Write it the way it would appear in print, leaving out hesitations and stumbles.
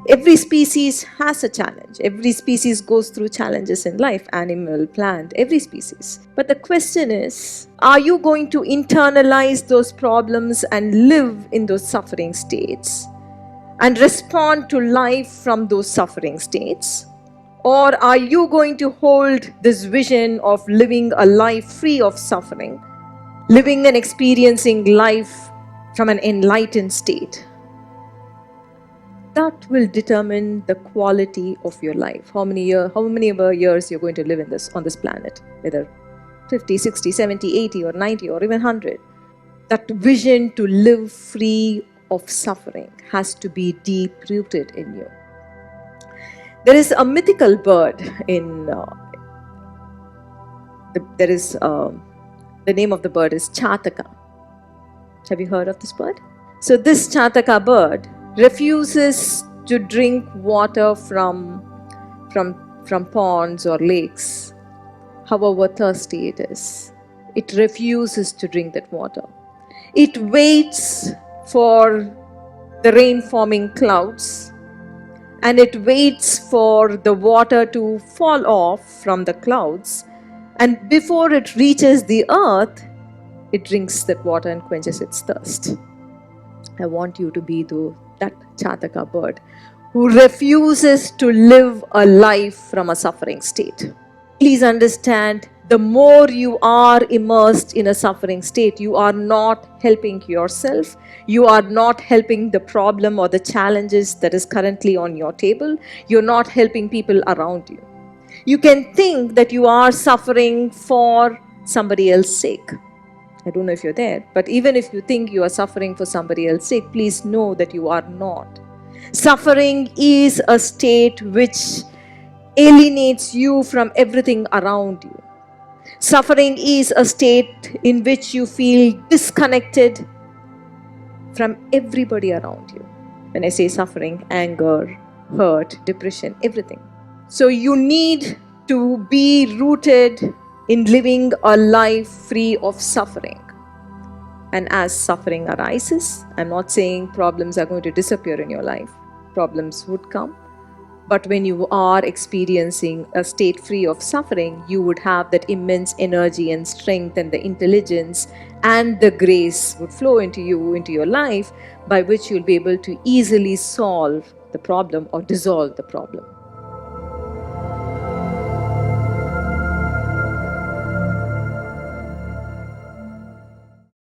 Every species has a challenge. Every species goes through challenges in life, animal, plant, every species. But the question is, are you going to internalize those problems and live in those suffering states and respond to life from those suffering states? Or are you going to hold this vision of living a life free of suffering, living and experiencing life from an enlightened state? That will determine the quality of your life. How many years you're going to live on this planet, whether 50, 60, 70, 80 or 90 or even 100. That vision to live free of suffering has to be deep rooted in you. There is a mythical bird in the name of the bird is Chataka. Have you heard of this bird? So this Chataka bird refuses to drink water from ponds or lakes, however thirsty it is. It refuses to drink that water. It waits for the rain-forming clouds, and it waits for the water to fall off from the clouds, and before it reaches the earth, it drinks that water and quenches its thirst. I want you to be that Chataka bird who refuses to live a life from a suffering state. Please understand, the more you are immersed in a suffering state, you are not helping yourself. You are not helping the problem or the challenges that is currently on your table. You're not helping people around you. You can think that you are suffering for somebody else's sake. I don't know if you're there, but even if you think you are suffering for somebody else's sake, please know that you are not. Suffering is a state which alienates you from everything around you. Suffering is a state in which you feel disconnected from everybody around you. When I say suffering, anger, hurt, depression, everything. So you need to be rooted in living a life free of suffering. And as suffering arises, I'm not saying problems are going to disappear in your life. Problems would come. But when you are experiencing a state free of suffering, you would have that immense energy and strength and the intelligence and the grace would flow into you, into your life, by which you'll be able to easily solve the problem or dissolve the problem.